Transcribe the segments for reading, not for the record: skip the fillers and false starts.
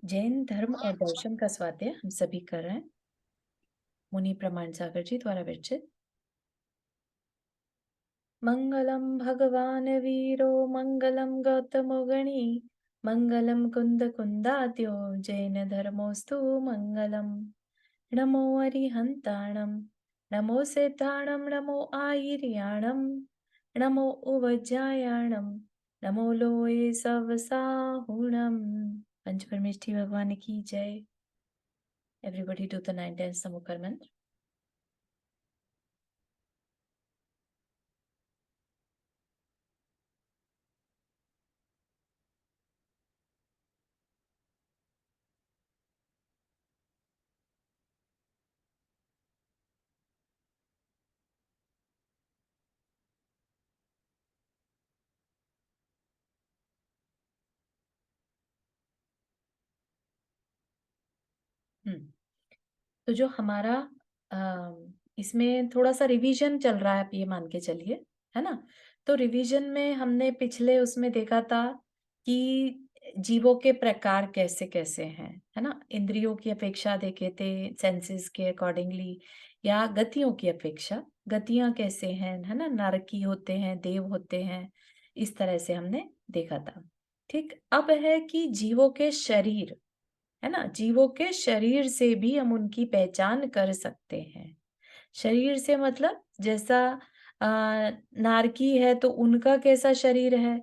जैन धर्म और दर्शन का स्वाध्याय हम सभी कर रहे हैं। मुनि प्रमाण सागर जी द्वारा विरचित। मंगलम भगवान वीरो मंगलम गौतमो गणी मंगलम कुंद कुंदाद्यो जैन धर्मोस्तु मंगलम। नमो अरिहंताणम नमो सेताणम नमो आयर्याणम नमो उवज्जायाणम नमो लोये सवसाहुणम। पंचपरमेष्ठी भगवान की जय। Everybody do the 9 times Samukar mantra. तो जो हमारा इसमें थोड़ा सा रिवीजन चल रहा है, आप ये मान के चलिए, है ना। तो रिवीजन में हमने पिछले उसमें देखा था कि जीवों के प्रकार कैसे कैसे हैं, है ना। इंद्रियों की अपेक्षा देखे थे, सेंसेस के अकॉर्डिंगली, या गतियों की अपेक्षा गतियां कैसे हैं, है ना। नारकी होते हैं, देव होते हैं, इस तरह से हमने देखा था। ठीक, अब है कि जीवों के शरीर, है ना। जीवों के शरीर से भी हम उनकी पहचान कर सकते हैं। शरीर से मतलब जैसा नारकी है तो उनका कैसा शरीर है,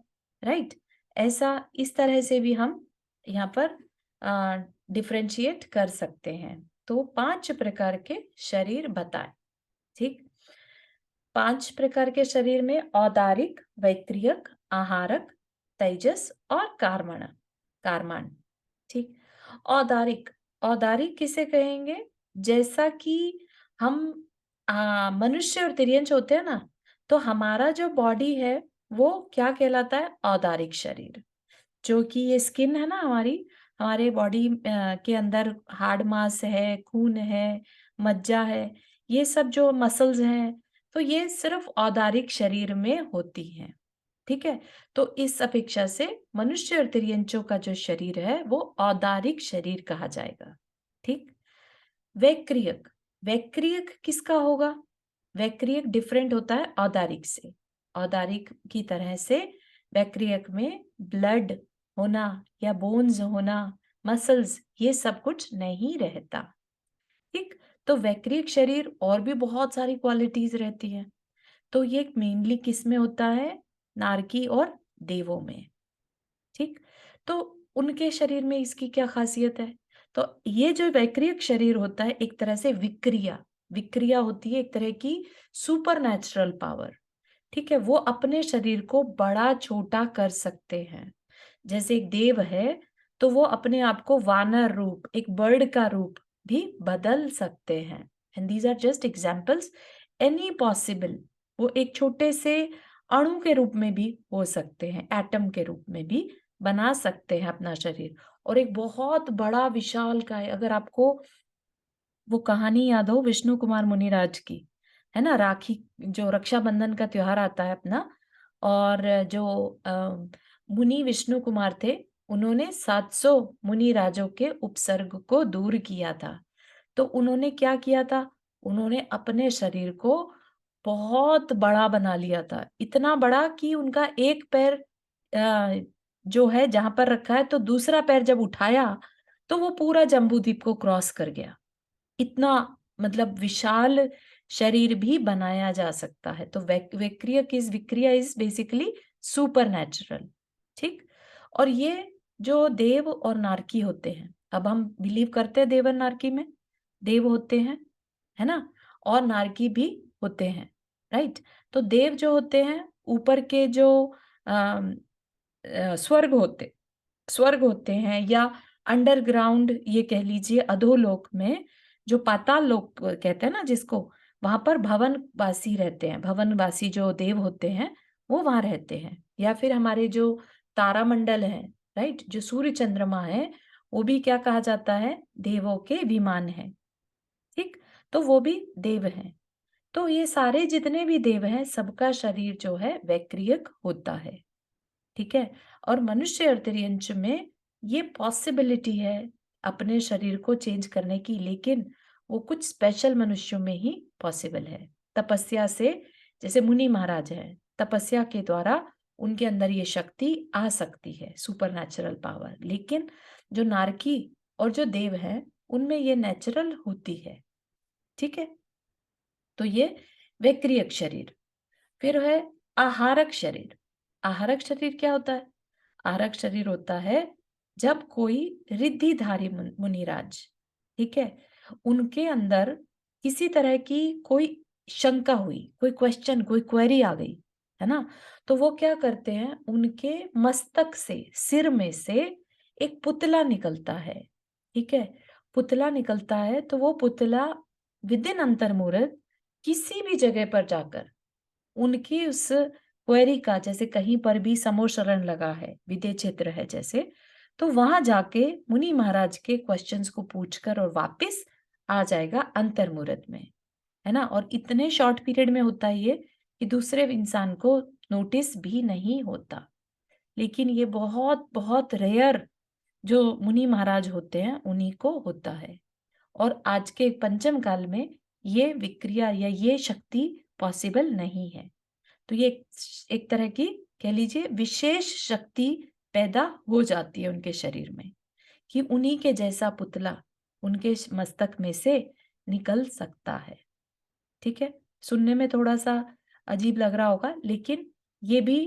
राइट। ऐसा इस तरह से भी हम यहाँ पर डिफरेंशिएट कर सकते हैं। तो 5 प्रकार के शरीर बताए। ठीक, 5 प्रकार के शरीर में औदारिक, वैक्रियक, आहारक, तेजस और कारमण कारमान। ठीक, औदारिक, औदारिक किसे कहेंगे? जैसा कि हम मनुष्य और तिर्यंच होते हैं ना, तो हमारा जो बॉडी है वो क्या कहलाता है? औदारिक शरीर। जो कि ये स्किन है ना हमारी, हमारे बॉडी के अंदर हार्ड मास है, खून है, मज्जा है, ये सब जो मसल्स हैं, तो ये सिर्फ औदारिक शरीर में होती हैं। ठीक है, तो इस अपेक्षा से मनुष्य और तिर्यंचों का जो शरीर है वो औदारिक शरीर कहा जाएगा। ठीक, वैक्रियक, वैक्रियक किसका होगा? वैक्रियक डिफरेंट होता है औदारिक से। औदारिक की तरह से वैक्रियक में ब्लड होना या बोन्स होना, मसल्स, ये सब कुछ नहीं रहता। ठीक, तो वैक्रियक शरीर और भी बहुत सारी क्वालिटीज रहती है। तो ये मेनली किस में होता है? नारकी और देवों में। ठीक, तो उनके शरीर में इसकी क्या खासियत है? तो ये जो वैक्रियक शरीर होता है एक तरह से विक्रिया, विक्रिया होती है एक तरह की सुपर नेचुरल पावर। ठीक है, वो अपने शरीर को बड़ा छोटा कर सकते हैं। जैसे एक देव है तो वो अपने आप को वानर रूप, एक बर्ड का रूप भी बदल सकते हैं। And these are just examples, any possible. वो एक छोटे से अणु के रूप में भी हो सकते हैं, एटम के रूप में भी बना सकते हैं अपना शरीर। और एक बहुत बड़ा विशाल काय, अगर आपको वो कहानी याद हो विष्णु कुमार मुनिराज की, है ना, राखी, जो रक्षाबंधन का त्योहार आता है अपना, और जो मुनि विष्णु कुमार थे, उन्होंने 700 मुनि राजों के उपसर्ग को दूर किया था। तो उन्होंने क्या किया था? उन्होंने अपने शरीर को बहुत बड़ा बना लिया था, इतना बड़ा कि उनका एक पैर जो है जहां पर रखा है, तो दूसरा पैर जब उठाया तो वो पूरा जम्बू द्वीप को क्रॉस कर गया। इतना मतलब विशाल शरीर भी बनाया जा सकता है। तो विक्रिया इज बेसिकली सुपर नेचुरल। ठीक, और ये जो देव और नारकी होते हैं, अब हम बिलीव करते हैं देव और नारकी में, देव होते हैं, है ना, और नारकी भी होते हैं, राइट। तो देव जो होते हैं ऊपर के जो अम, स्वर्ग होते, स्वर्ग होते हैं, या अंडरग्राउंड ये कह लीजिए, अधोलोक में, जो पाताल लोक कहते हैं ना जिसको, वहां पर भवनवासी रहते हैं। भवनवासी जो देव होते हैं वो वहां रहते हैं। या फिर हमारे जो तारामंडल है, राइट, जो सूर्य चंद्रमा है, वो भी क्या कहा जाता है? देवों के विमान है। ठीक, तो वो भी देव हैं। तो ये सारे जितने भी देव हैं सबका शरीर जो है वैक्रियक होता है। ठीक है, और मनुष्य और तिर्यंच में ये पॉसिबिलिटी है अपने शरीर को चेंज करने की, लेकिन वो कुछ स्पेशल मनुष्यों में ही पॉसिबल है। तपस्या से, जैसे मुनि महाराज हैं, तपस्या के द्वारा उनके अंदर ये शक्ति आ सकती है, सुपरनैचुरल पावर। लेकिन जो नारकी और जो देव हैं, उनमें ये नेचुरल होती है। ठीक है? तो ये वैक्रियक शरीर। फिर है आहारक शरीर। आहारक शरीर क्या होता है? आहारक शरीर होता है जब कोई रिद्धिधारी मुनिराज, ठीक है, उनके अंदर किसी तरह की कोई शंका हुई, कोई क्वेश्चन, कोई क्वेरी आ गई, है ना? तो वो क्या करते हैं, उनके मस्तक से, सिर में से एक पुतला निकलता है। ठीक है? पुतला निकलता है तो वो पुतला विद इन अंतर्मुहूर्त किसी भी जगह पर जाकर उनकी उस क्वेरी का, जैसे कहीं पर भी समोशरण लगा है, विदे क्षेत्र है जैसे, तो वहां जाके मुनि महाराज के क्वेश्चंस को पूछकर और वापस आ जाएगा अंतर्मुहूर्त में, है ना? और इतने शॉर्ट पीरियड में होता है ये कि दूसरे इंसान को नोटिस भी नहीं होता। लेकिन ये बहुत बहुत रेयर जो मुनि महाराज होते हैं उन्हीं को होता है। और आज के पंचम काल में ये विक्रिया या ये शक्ति पॉसिबल नहीं है। तो ये एक तरह की, कह लीजिए, विशेष शक्ति पैदा हो जाती है उनके शरीर में कि उन्हीं के जैसा पुतला उनके मस्तक में से निकल सकता है। ठीक है? सुनने में थोड़ा सा अजीब लग रहा होगा, लेकिन ये भी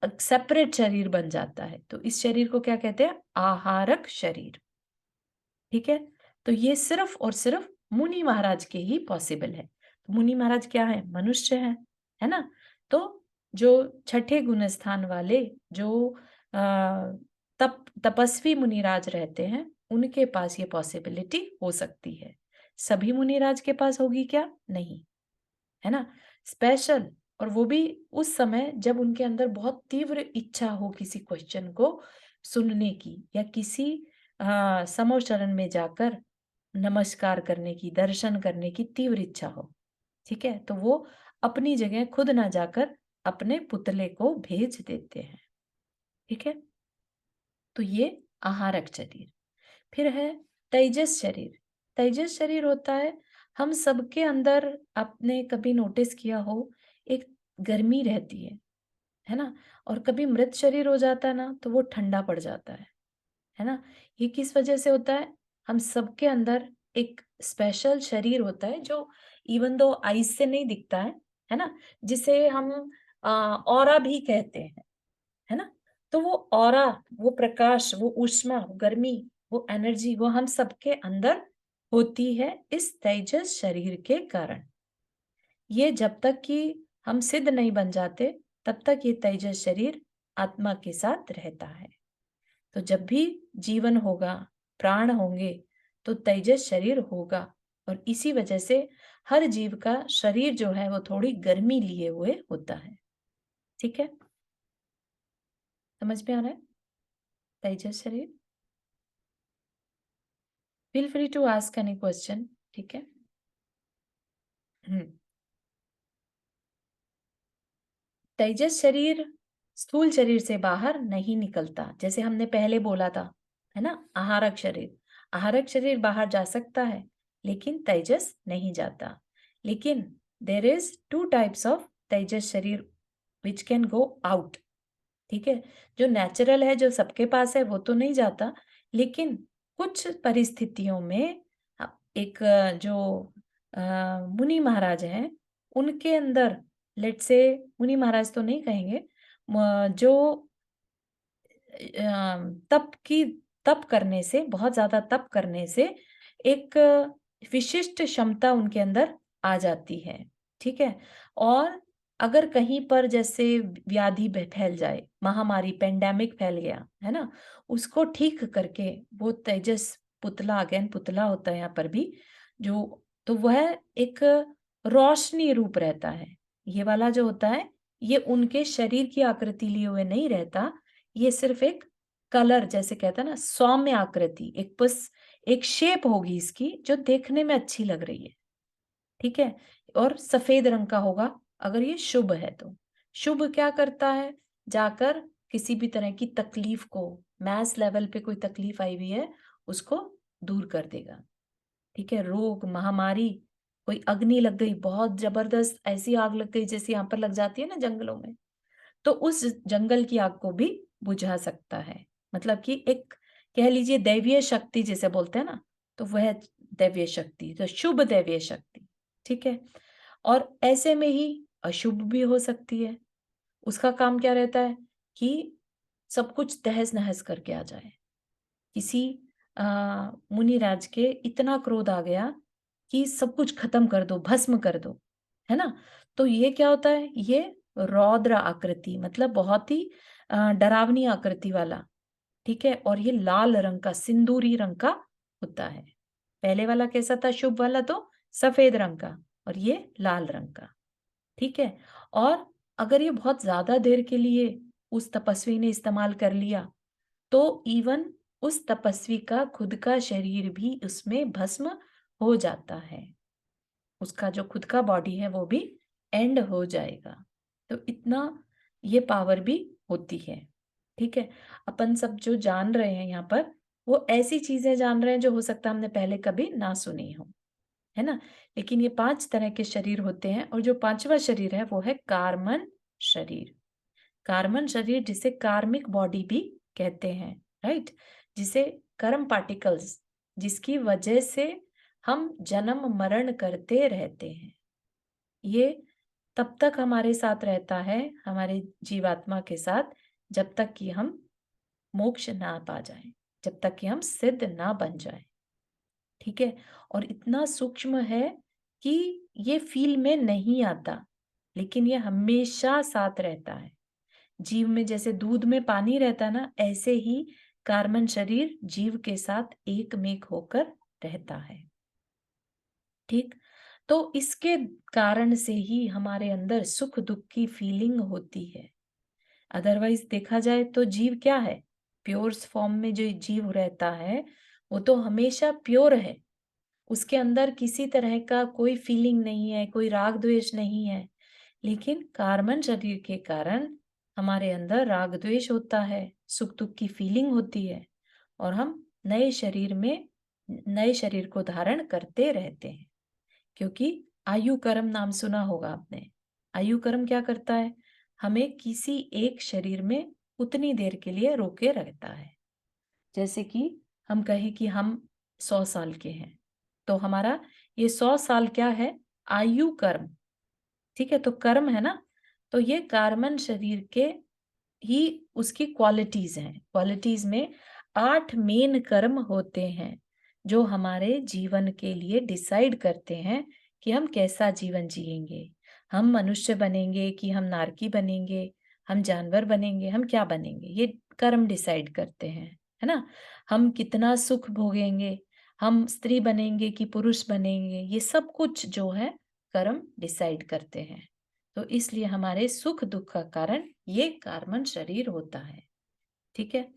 सेपरेट शरीर बन जाता है। तो इस शरीर को क्या कहते हैं? आहारक शरीर। ठीक है? तो ये सिर्फ और सिर्फ मुनि महाराज के ही पॉसिबल है। तो मुनि महाराज क्या है? मनुष्य है ना? तो जो छठे गुण स्थान वाले जो तपस्वी मुनिराज रहते हैं, उनके पास ये पॉसिबिलिटी हो सकती है। सभी मुनिराज के पास होगी क्या? नहीं, है ना? स्पेशल, और वो भी उस समय जब उनके अंदर बहुत तीव्र इच्छा हो किसी क्वेश्चन को सुनने की, या किसी समोशरण में जाकर नमस्कार करने की, दर्शन करने की तीव्र इच्छा हो। ठीक है? तो वो अपनी जगह खुद ना जाकर अपने पुतले को भेज देते हैं। ठीक है? तो ये आहारक शरीर। फिर है तेजस शरीर। तेजस शरीर होता है, हम सबके अंदर, आपने कभी नोटिस किया हो, एक गर्मी रहती है ना? और कभी मृत शरीर हो जाता है ना, तो वो ठंडा पड़ जाता है ना? ये किस वजह से होता है? हम सबके अंदर एक स्पेशल शरीर होता है जो इवन दो आईज से नहीं दिखता है ना? जिसे हम ऑरा भी कहते हैं, है ना? तो वो ऑरा, वो प्रकाश, वो ऊष्मा, वो गर्मी, वो एनर्जी, वो हम सबके अंदर होती है इस तेजस शरीर के कारण। ये जब तक कि हम सिद्ध नहीं बन जाते, तब तक ये तेजस शरीर आत्मा के साथ रहता है। तो जब भी जीवन होगा, प्राण होंगे, तो तेजस शरीर होगा। और इसी वजह से हर जीव का शरीर जो है वो थोड़ी गर्मी लिए हुए होता है। ठीक है? समझ में आ रहा है? तेजस शरीर। Feel free to ask any question. ठीक है? हम्म। तेजस शरीर स्थूल शरीर से बाहर नहीं निकलता, जैसे हमने पहले बोला था, है ना? आहारक शरीर, आहारक शरीर बाहर जा सकता है, लेकिन तेजस नहीं जाता। लेकिन there is two types of तेजस शरीर विच कैन गो आउट। ठीक है? जो नेचुरल है, जो सबके पास है, वो तो नहीं जाता, लेकिन कुछ परिस्थितियों में एक जो मुनि महाराज हैं, उनके अंदर, लेट्स से, मुनि महाराज तो नहीं कहेंगे, जो तप की, तप करने से, बहुत ज्यादा तप करने से एक विशिष्ट क्षमता उनके अंदर आ जाती है। ठीक है? और अगर कहीं पर जैसे व्याधि फैल जाए, महामारी, पेंडेमिक फैल गया, है ना, उसको ठीक करके वो तेजस पुतला, अगेन पुतला होता है यहाँ पर भी, जो, तो वह एक रोशनी रूप रहता है। ये वाला जो होता है, ये उनके शरीर की आकृति लिए हुए नहीं रहता, ये सिर्फ एक कलर, जैसे कहता है ना, सौम्य आकृति, एक बस एक शेप होगी इसकी जो देखने में अच्छी लग रही है। ठीक है? और सफेद रंग का होगा अगर ये शुभ है तो। शुभ क्या करता है? जाकर किसी भी तरह की तकलीफ को, मैस लेवल पे कोई तकलीफ आई हुई है, उसको दूर कर देगा। ठीक है, रोग, महामारी, कोई अग्नि लग गई, बहुत जबरदस्त ऐसी आग लग गई जैसे यहाँ पर लग जाती है ना जंगलों में, तो उस जंगल की आग को भी बुझा सकता है। मतलब कि एक कह लीजिए दैवीय शक्ति जिसे बोलते हैं ना, तो वह दैवीय शक्ति, तो शुभ दैवीय शक्ति। ठीक है, और ऐसे में ही अशुभ भी हो सकती है। उसका काम क्या रहता है कि सब कुछ तहस नहस करके आ जाए। किसी मुनिराज के इतना क्रोध आ गया कि सब कुछ खत्म कर दो, भस्म कर दो, है ना? तो ये क्या होता है, ये रौद्र आकृति, मतलब बहुत ही डरावनी आकृति वाला, ठीक है, और ये लाल रंग का, सिंदूरी रंग का होता है। पहले वाला कैसा था, शुभ वाला तो सफेद रंग का, और ये लाल रंग का। ठीक है, और अगर ये बहुत ज्यादा देर के लिए उस तपस्वी ने इस्तेमाल कर लिया, तो इवन उस तपस्वी का खुद का शरीर भी उसमें भस्म हो जाता है। उसका जो खुद का बॉडी है वो भी एंड हो जाएगा। तो इतना ये पावर भी होती है। ठीक है, अपन सब जो जान रहे हैं यहाँ पर, वो ऐसी चीजें जान रहे हैं जो हो सकता है हमने पहले कभी ना सुनी हो, है ना? लेकिन ये 5 तरह के शरीर होते हैं, और जो 5वां शरीर है वो है कार्मन शरीर। कार्बन शरीर जिसे कार्मिक बॉडी भी कहते हैं, राइट? जिसे कर्म पार्टिकल्स, जिसकी वजह से हम जन्म मरण करते रहते हैं, ये तब तक हमारे साथ रहता है, हमारे जीवात्मा के साथ, जब तक कि हम मोक्ष ना पा जाए, जब तक कि हम सिद्ध ना बन जाए। ठीक है, और इतना सूक्ष्म है कि ये फील में नहीं आता, लेकिन ये हमेशा साथ रहता है। जीव में जैसे दूध में पानी रहता है ना, ऐसे ही कार्बन शरीर जीव के साथ एकमेक होकर रहता है। ठीक, तो इसके कारण से ही हमारे अंदर सुख दुख की फीलिंग होती है। अदरवाइज देखा जाए तो जीव क्या है, प्योर फॉर्म में जो जीव रहता है वो तो हमेशा प्योर है। उसके अंदर किसी तरह का कोई फीलिंग नहीं है, कोई राग द्वेष नहीं है। लेकिन कार्बन शरीर के कारण हमारे अंदर राग द्वेष होता है, सुख दुख की फीलिंग होती है, और हम नए शरीर को धारण करते रहते हैं। क्योंकि आयु कर्म नाम सुना होगा आपने। आयु कर्म क्या करता है, हमें किसी एक शरीर में उतनी देर के लिए रोके रखता है। जैसे कि हम कहें कि हम 100 साल के हैं, तो हमारा ये 100 साल क्या है, आयु कर्म। ठीक है, तो कर्म है ना, तो ये कार्बन शरीर के ही उसकी क्वालिटीज हैं। क्वालिटीज में 8 मेन कर्म होते हैं जो हमारे जीवन के लिए डिसाइड करते हैं कि हम कैसा जीवन जिएंगे। हम मनुष्य बनेंगे कि हम नारकी बनेंगे, हम जानवर बनेंगे, हम क्या बनेंगे, ये कर्म डिसाइड करते हैं, है ना? हम कितना सुख भोगेंगे, हम स्त्री बनेंगे कि पुरुष बनेंगे, ये सब कुछ जो है कर्म डिसाइड करते हैं। तो इसलिए हमारे सुख दुख का कारण ये कार्बन शरीर होता है। ठीक है,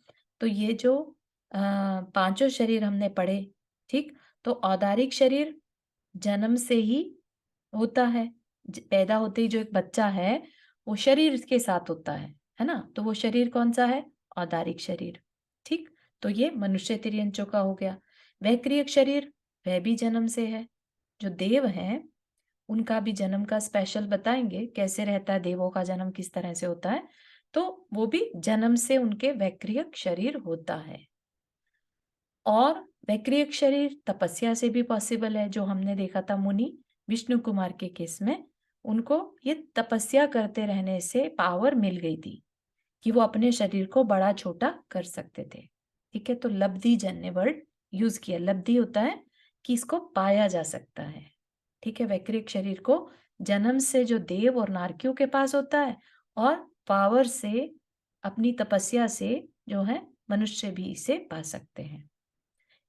तो ये जो पांचों शरीर हमने पढ़े, ठीक, तो औदारिक शरीर जन्म से ही होता है। पैदा होते ही जो एक बच्चा है वो शरीर के साथ होता है ना? तो वो शरीर कौन सा है, औदारिक शरीर। ठीक, तो ये मनुष्य तिर्यंचों का हो गया। वैक्रियक शरीर, वह भी जन्म से है। जो देव हैं उनका भी जन्म का स्पेशल बताएंगे, कैसे रहता है देवों का जन्म, किस तरह से होता है। तो वो भी जन्म से उनके वैक्रियक शरीर होता है। और वैक्रियक शरीर तपस्या से भी पॉसिबल है, जो हमने देखा था मुनि विष्णु कुमार के केस में, उनको ये तपस्या करते रहने से पावर मिल गई थी कि वो अपने शरीर को बड़ा छोटा कर सकते थे। ठीक है, तो लब्धि जन्य वर्ड यूज किया। लब्धि होता है कि इसको पाया जा सकता है। ठीक है, वैक्रिक शरीर को जन्म से जो देव और नारकियों के पास होता है, और पावर से, अपनी तपस्या से जो है मनुष्य भी इसे पा सकते हैं।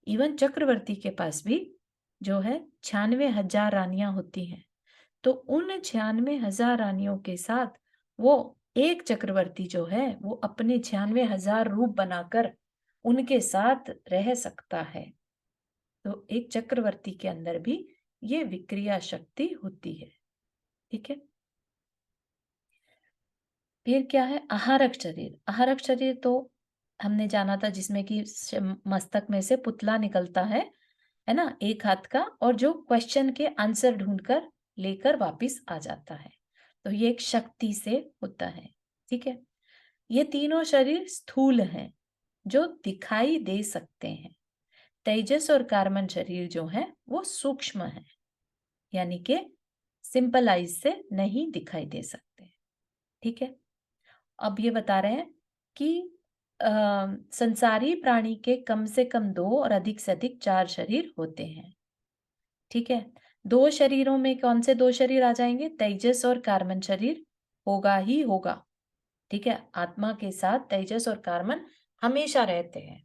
इवन चक्रवर्ती के पास भी जो है 96,000 रानियां होती हैं। तो उन 96,000 रानियों के साथ वो एक चक्रवर्ती जो है वो अपने 96,000 रूप बनाकर उनके साथ रह सकता है। तो एक चक्रवर्ती के अंदर भी ये विक्रिया शक्ति होती है। ठीक है, फिर क्या है आहारक शरीर। आहारक शरीर तो हमने जाना था जिसमें कि मस्तक में से पुतला निकलता है ना, एक हाथ का, और जो क्वेश्चन के आंसर ढूंढकर लेकर वापिस आ जाता है। तो ये एक शक्ति से होता है। ठीक है, ये तीनों शरीर स्थूल हैं जो दिखाई दे सकते हैं। तेजस और कार्बन शरीर जो है वो सूक्ष्म है, यानी कि सिंपल आइज से नहीं दिखाई दे सकते। ठीक है, अब ये बता रहे हैं कि अ, संसारी प्राणी के कम से कम 2 और अधिक से अधिक 4 शरीर होते हैं। ठीक है, 2 शरीरों में कौन से 2 शरीर आ जाएंगे? तेजस और कार्बन शरीर होगा ही होगा। ठीक है, आत्मा के साथ तेजस और कार्बन हमेशा रहते हैं।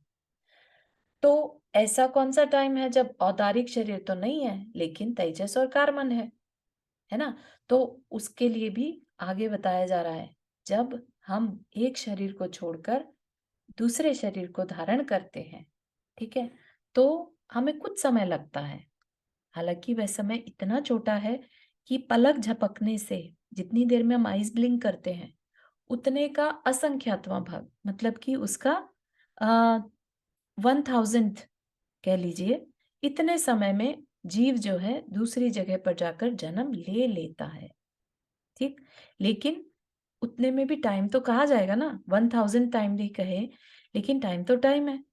तो ऐसा कौन सा टाइम है जब औदारिक शरीर तो नहीं है लेकिन तेजस और कार्बन है ना? तो उसके लिए भी आगे बताया जा रहा है, जब हम एक शरीर को छोड़कर दूसरे शरीर को धारण करते हैं, ठीक है, तो हमें कुछ समय लगता है। हालांकि वह समय इतना छोटा है कि पलक झपकने से जितनी देर में हम आइज ब्लिंक करते हैं उतने का असंख्यातवां भाग, मतलब कि उसका 1000th कह लीजिए, इतने समय में जीव जो है दूसरी जगह पर जाकर जन्म ले लेता है। ठीक, लेकिन उतने में भी टाइम तो कहा जाएगा ना, 1000 टाइम भी कहे लेकिन टाइम तो टाइम है।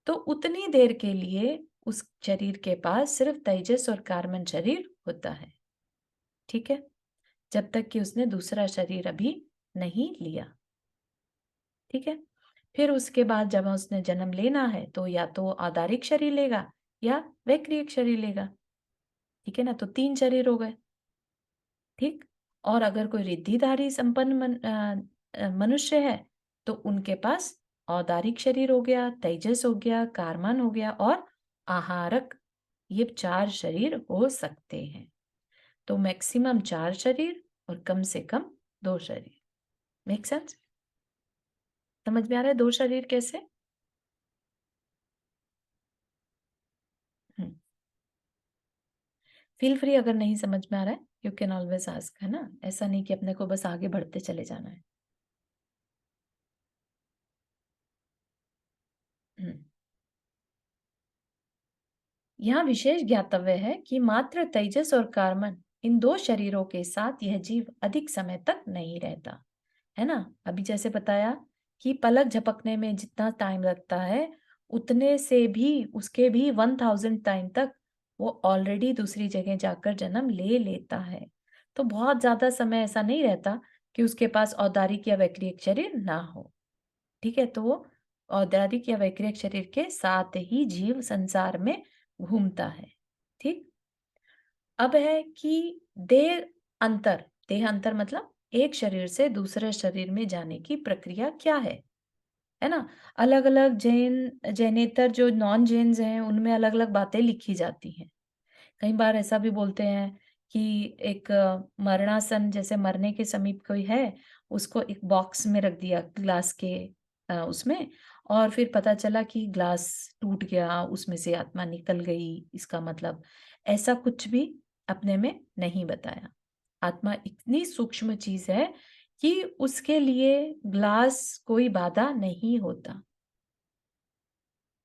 तो उतनी देर के लिए उस शरीर के पास सिर्फ तेजस और कार्बन शरीर होता है। ठीक है, जब तक कि उसने दूसरा शरीर अभी नहीं लिया। ठीक है, फिर उसके बाद जब उसने जन्म लेना है तो या तो आधारिक शरीर लेगा या वैक्रियक शरीर लेगा। ठीक है ना, तो 3 शरीर हो गए। ठीक, और अगर कोई रिद्धिधारी संपन्न मनुष्य है तो उनके पास औदारिक शरीर हो गया, तेजस हो गया, कारमान हो गया और आहारक, ये 4 शरीर हो सकते हैं। तो मैक्सिमम 4 शरीर और कम से कम 2 शरीर। Make sense? समझ में आ रहा है 2 शरीर कैसे? हम्म, फील फ्री, अगर नहीं समझ में आ रहा है यू कैन ऑलवेज आस्क, है ना? ऐसा नहीं कि अपने को बस आगे बढ़ते चले जाना है। हम्म, यहाँ विशेष ज्ञातव्य है कि मात्र तेजस और कार्बन इन 2 शरीरों के साथ यह जीव अधिक समय तक नहीं रहता, है ना? अभी जैसे बताया कि पलक झपकने में जितना टाइम लगता है उतने से भी उसके भी 1000 टाइम तक वो ऑलरेडी दूसरी जगह जाकर जन्म ले लेता है। तो बहुत ज्यादा समय ऐसा नहीं रहता कि उसके पास औदारिक या वैक्रियक शरीर ना हो। ठीक है, तो वो औदारिक या वैक्रियक शरीर के साथ ही जीव संसार में घूमता है। ठीक, अब है कि देह अंतर। देह अंतर मतलब एक शरीर से दूसरे शरीर में जाने की प्रक्रिया क्या है ना? अलग अलग जैनेतर जो नॉन जैन्स हैं उनमें अलग अलग बातें लिखी जाती हैं। कई बार ऐसा भी बोलते हैं कि एक मरणासन, जैसे मरने के समीप कोई है, उसको एक बॉक्स में रख दिया ग्लास के उसमें, और फिर पता चला कि ग्लास टूट गया, उसमें से आत्मा निकल गई। इसका मतलब ऐसा कुछ भी अपने में नहीं बताया। आत्मा इतनी सूक्ष्म चीज है कि उसके लिए ग्लास कोई बाधा नहीं होता।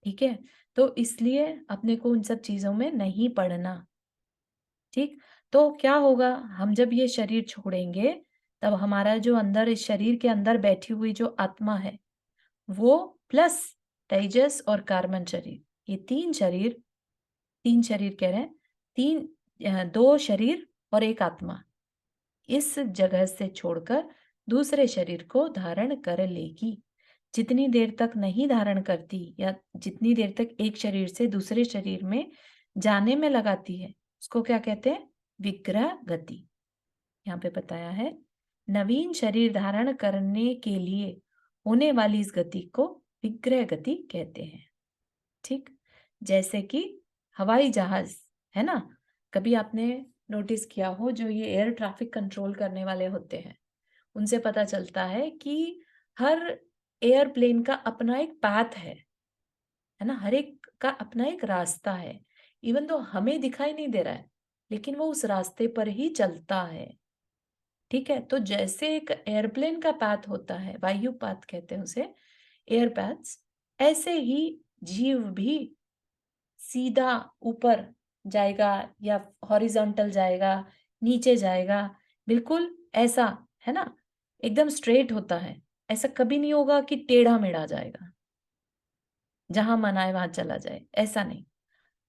ठीक है, तो इसलिए अपने को उन सब चीजों में नहीं पड़ना। ठीक, तो क्या होगा, हम जब ये शरीर छोड़ेंगे तब हमारा जो अंदर, इस शरीर के अंदर बैठी हुई जो आत्मा है वो प्लस तेजस और कार्बन शरीर, ये 3 शरीर कह रहे हैं, 2 शरीर और एक आत्मा इस जगह से छोड़कर दूसरे शरीर को धारण कर लेगी। जितनी देर तक नहीं धारण करती या जितनी देर तक एक शरीर से दूसरे शरीर में जाने में लगाती है उसको क्या कहते हैं? विग्रह गति। यहाँ पे बताया है, नवीन शरीर धारण करने के लिए होने वाली इस गति को विग्रह गति कहते हैं। ठीक, जैसे कि हवाई जहाज, है ना? कभी आपने नोटिस किया हो, जो ये एयर ट्रैफिक कंट्रोल करने वाले होते हैं उनसे पता चलता है कि हर एयरप्लेन का अपना एक पाथ है ना? हर एक का अपना एक रास्ता है। इवन तो हमें दिखाई नहीं दे रहा है लेकिन वो उस रास्ते पर ही चलता है। ठीक है, तो जैसे एक एयरप्लेन का पाथ होता है, वायु पाथ कहते हैं उसे, एयर पाथ्स, ऐसे ही जीव भी सीधा ऊपर जाएगा या हॉरिजॉन्टल जाएगा, नीचे जाएगा, बिल्कुल ऐसा, है ना? एकदम स्ट्रेट होता है। ऐसा कभी नहीं होगा कि टेढ़ा मेढ़ा जाएगा, जहां मन आए वहां चला जाए, ऐसा नहीं।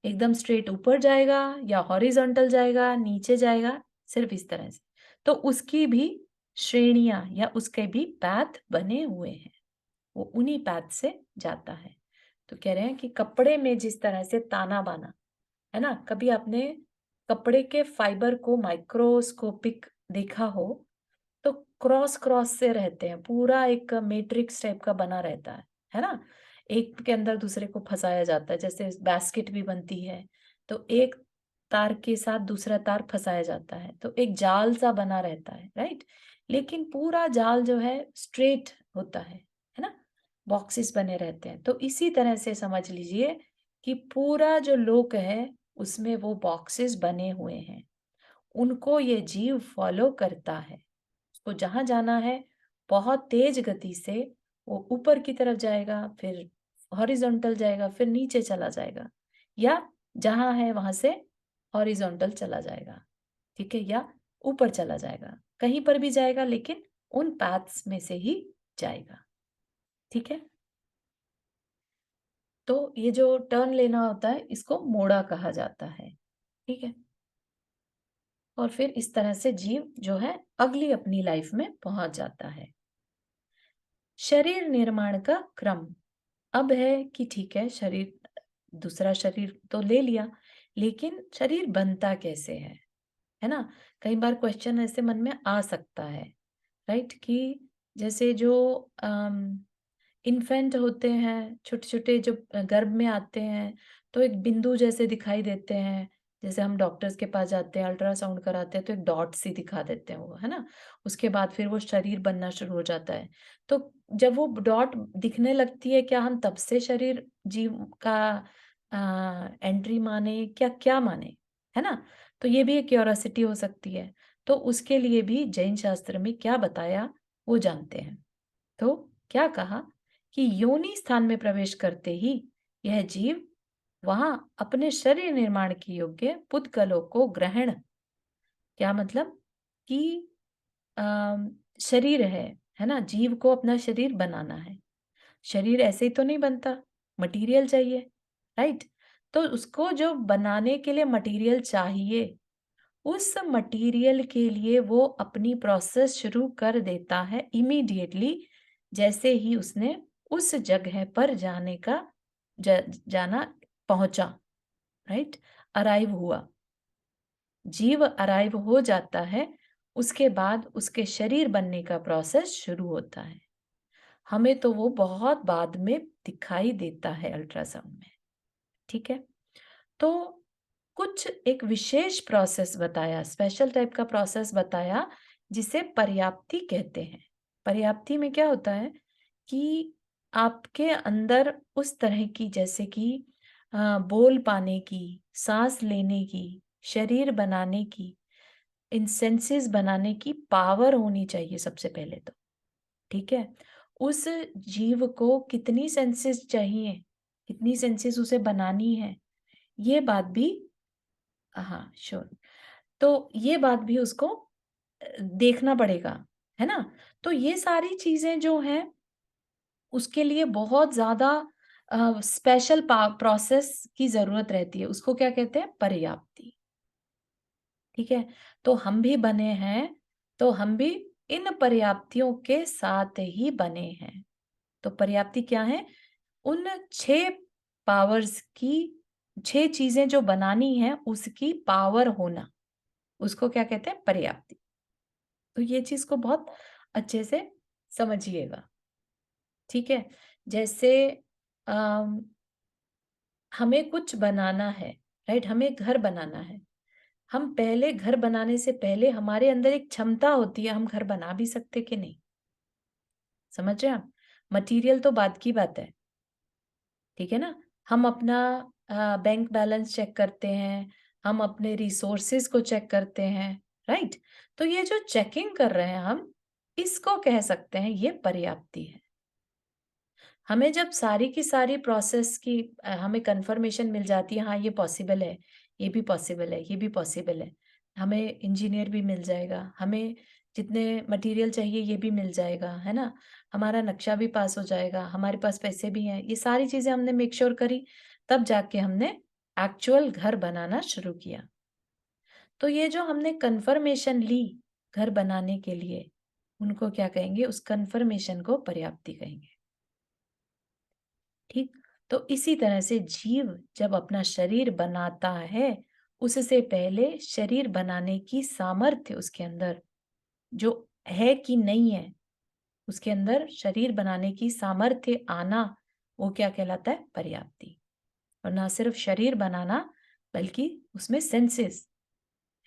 एकदम स्ट्रेट ऊपर जाएगा या हॉरिजॉन्टल जाएगा, नीचे जाएगा, सिर्फ इस तरह से। तो उसकी भी श्रेणियां या उसके भी पैथ बने हुए हैं, वो उन्हीं पैथ से जाता है। तो कह रहे हैं कि कपड़े में जिस तरह से ताना बाना, है ना? कभी आपने कपड़े के फाइबर को माइक्रोस्कोपिक देखा हो, तो क्रॉस क्रॉस से रहते हैं, पूरा एक मैट्रिक्स टाइप का बना रहता है ना? एक के अंदर दूसरे को फंसाया जाता है, जैसे बास्केट भी बनती है, तो एक तार के साथ दूसरा तार फंसाया जाता है, तो एक जाल सा बना रहता है, राइट? लेकिन पूरा जाल जो है स्ट्रेट होता है ना? बॉक्सेस बने रहते हैं। तो इसी तरह से समझ लीजिए कि पूरा जो लोक है उसमें वो बॉक्सेस बने हुए हैं, उनको ये जीव फॉलो करता है। उसको जहां जाना है बहुत तेज गति से वो ऊपर की तरफ जाएगा, फिर हॉरिजॉन्टल जाएगा, फिर नीचे चला जाएगा, या जहां है वहां से हॉरिजॉन्टल चला जाएगा, ठीक है, या ऊपर चला जाएगा, कहीं पर भी जाएगा, लेकिन उन पाथ्स में से ही जाएगा, ठीक है। तो ये जो टर्न लेना होता है इसको मोड़ा कहा जाता है, ठीक है। और फिर इस तरह से जीव जो है अगली अपनी लाइफ में पहुंच जाता है। शरीर निर्माण का क्रम अब है कि ठीक है, शरीर, दूसरा शरीर तो ले लिया, लेकिन शरीर बनता कैसे है ना? कई बार क्वेश्चन ऐसे मन में आ सकता है, राइट? कि जैसे जो इन्फेंट होते हैं, छोटे छोटे जो गर्भ में आते हैं, तो एक बिंदु जैसे दिखाई देते हैं। जैसे हम डॉक्टर्स के पास जाते हैं, अल्ट्रासाउंड कराते हैं, तो एक डॉट सी दिखा देते हैं वो, है ना? उसके बाद फिर वो शरीर बनना शुरू हो जाता है। तो जब वो डॉट दिखने लगती है, क्या हम तब से शरीर जीव का एंट्री माने, क्या क्या माने, है ना? तो ये भी एक क्यूरोसिटी हो सकती है। तो उसके लिए भी जैन शास्त्र में क्या बताया वो जानते हैं। तो क्या कहा कि योनि स्थान में प्रवेश करते ही यह जीव वहां अपने शरीर निर्माण के योग्य पुद्गलों को ग्रहण, क्या मतलब कि अम, शरीर है ना? जीव को अपना शरीर बनाना है। शरीर ऐसे ही तो नहीं बनता, मटेरियल चाहिए, राइट? तो उसको जो बनाने के लिए मटेरियल चाहिए, उस मटेरियल के लिए वो अपनी प्रोसेस शुरू कर देता है इमीडिएटली, जैसे ही उसने उस जगह पर जाने का जाना पहुंचा, राइट? अराइव हुआ, जीव अराइव हो जाता है, उसके बाद उसके शरीर बनने का प्रोसेस शुरू होता है। हमें तो वो बहुत बाद में दिखाई देता है अल्ट्रासाउंड में, ठीक है। तो कुछ एक विशेष प्रोसेस बताया, स्पेशल टाइप का प्रोसेस बताया, जिसे पर्याप्ति कहते हैं। पर्याप्ति में क्या होता है कि आपके अंदर उस तरह की, जैसे कि बोल पाने की, सांस लेने की, शरीर बनाने की, इन सेंसेस बनाने की पावर होनी चाहिए सबसे पहले तो, ठीक है। उस जीव को कितनी सेंसेस चाहिए, कितनी सेंसेस उसे बनानी है, ये बात भी, हाँ श्योर, तो ये बात भी उसको देखना पड़ेगा, है ना? तो ये सारी चीजें जो हैं उसके लिए बहुत ज्यादा स्पेशल प्रोसेस की जरूरत रहती है, उसको क्या कहते हैं? पर्याप्ति, ठीक है। तो हम भी बने हैं, तो हम भी इन पर्याप्तियों के साथ ही बने हैं। तो पर्याप्ति क्या है? उन 6 पावर्स की, 6 चीजें जो बनानी है उसकी पावर होना, उसको क्या कहते हैं? पर्याप्ति। तो ये चीज को बहुत अच्छे से समझिएगा, ठीक है। जैसे अम, हमें कुछ बनाना है, राइट? हमें घर बनाना है। हम पहले घर बनाने से पहले हमारे अंदर एक क्षमता होती है, हम घर बना भी सकते कि नहीं, समझ रहे हैं आप? मटेरियल तो बात की बात है, ठीक है ना? हम अपना बैंक बैलेंस चेक करते हैं, हम अपने रिसोर्सेज को चेक करते हैं, राइट? तो ये जो चेकिंग कर रहे हैं हम, इसको कह सकते हैं ये पर्याप्ति है। हमें जब सारी की सारी प्रोसेस की हमें कंफर्मेशन मिल जाती है, हाँ, ये पॉसिबल है, ये भी पॉसिबल है, ये भी पॉसिबल है। हमें इंजीनियर भी मिल जाएगा, हमें जितने मटेरियल चाहिए ये भी मिल जाएगा, है ना? हमारा नक्शा भी पास हो जाएगा, हमारे पास पैसे भी हैं, ये सारी चीज़ें हमने मेक श्योर करी, तब जाके हमने एक्चुअल घर बनाना शुरू किया। तो ये जो हमने कंफर्मेशन ली घर बनाने के लिए, उनको क्या कहेंगे? उस कंफर्मेशन को पर्याप्ति कहेंगे। ठीक? तो इसी तरह से जीव जब अपना शरीर बनाता है, उससे पहले शरीर बनाने की सामर्थ्य उसके अंदर जो है कि नहीं है, उसके अंदर शरीर बनाने की सामर्थ्य आना, वो क्या कहलाता है? पर्याप्ति। और ना सिर्फ शरीर बनाना, बल्कि उसमें सेंसेस,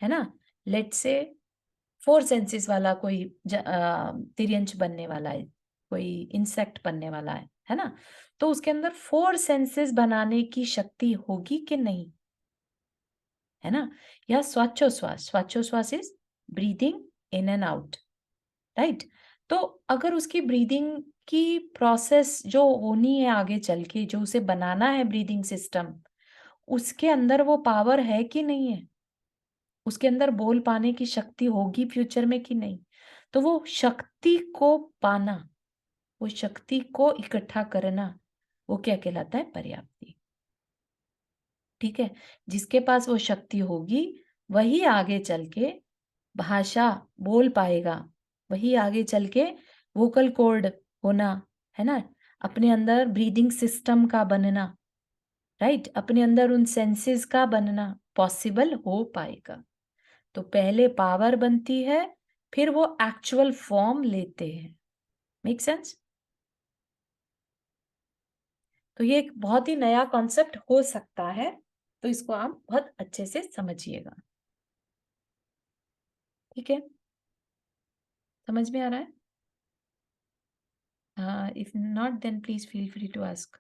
है ना? लेट्स से 4 सेंसेस वाला कोई तिर्यंच बनने वाला है, कोई इंसेक्ट बनने वाला है ना? तो उसके अंदर 4 सेंसेस बनाने की शक्ति होगी कि नहीं, है ना? या श्वासोश्वास is breathing in and out, right? तो अगर उसकी ब्रीथिंग की प्रोसेस जो होनी है आगे चल के, जो उसे बनाना है ब्रीथिंग सिस्टम, उसके अंदर वो पावर है कि नहीं है? उसके अंदर बोल पाने की शक्ति होगी फ्यूचर में कि नहीं? तो वो शक्ति को पाना, वो शक्ति को इकट्ठा करना, वो क्या कहलाता है? पर्याप्ति। ठीक है? जिसके पास वो शक्ति होगी, वही आगे चल के भाषा बोल पाएगा, वही आगे चल के वोकल कॉर्ड होना, है ना? अपने अंदर ब्रीदिंग सिस्टम का बनना, राइट? अपने अंदर उन सेंसेस का बनना पॉसिबल हो पाएगा। तो पहले पावर बनती है, फिर वो एक्चुअल फॉर्म लेते हैं। Make sense? तो ये एक बहुत ही नया कॉन्सेप्ट हो सकता है, तो इसको आप बहुत अच्छे से समझिएगा। ठीक है? समझ में आ रहा है? If not then please feel free to ask.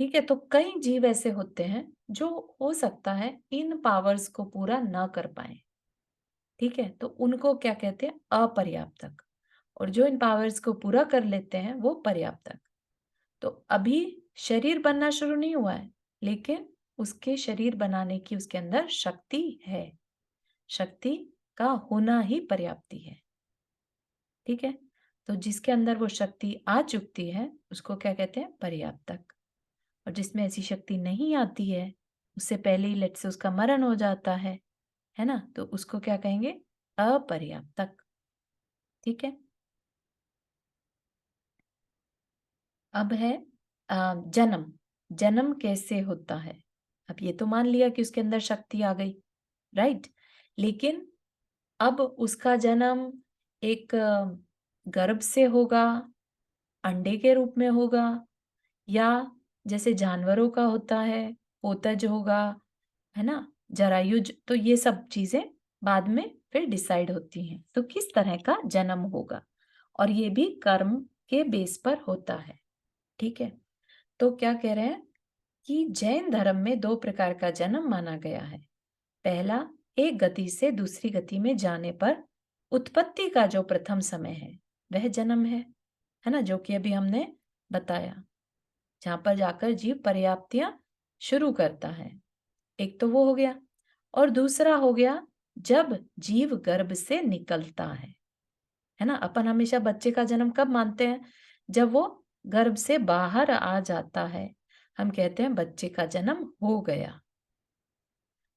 ठीक है? तो कई जीव ऐसे होते हैं जो हो सकता है इन पावर्स को पूरा ना कर पाएँ। ठीक है? तो उनको क्या कहते हैं? अपर्याप्तक। और जो इन पावर्स को पूरा कर लेते हैं वो पर्याप्तक। तो अभी शरीर बनना शुरू नहीं हुआ है, लेकिन उसके शरीर बनाने की उसके अंदर शक्ति है। शक्ति का होना ही पर्याप्ति है। ठीक है? तो जिसके अंदर वो शक्ति आ चुकती है, उसको क्या कहते हैं? पर्याप्तक। और जिसमें ऐसी शक्ति नहीं आती है, उससे पहले ही लेट्स से उसका मरण हो जाता है ना? तो उसको क्या कहेंगे? अपर्याप्तक। ठीक है? अब है जन्म। जन्म कैसे होता है? अब ये तो मान लिया कि उसके अंदर शक्ति आ गई, राइट? लेकिन अब उसका जन्म एक गर्भ से होगा, अंडे के रूप में होगा, या जैसे जानवरों का होता है, पोतज होगा, है ना? जरायुज, तो ये सब चीज़ें बाद में फिर डिसाइड होती हैं। तो किस तरह का जन्म होगा? और ये भी कर्म के बेस पर होता है। ठीक है? तो क्या कह रहे हैं कि जैन धर्म में 2 प्रकार का जन्म माना गया है। पहला, एक गति से दूसरी गति में जाने पर उत्पत्ति का जो प्रथम समय है, वह जन्म है ना? जो कि अभी हमने बताया, जहाँ पर जाकर जीव पर्याप्तियाँ शुरू करता है। एक तो वो हो गया, और दूसरा हो गया जब जीव गर्भ से निकलता है ना? अपन हमेशा बच्चे का जन्म कब मानते हैं? जब वो गर्भ से बाहर आ जाता है, हम कहते हैं बच्चे का जन्म हो गया।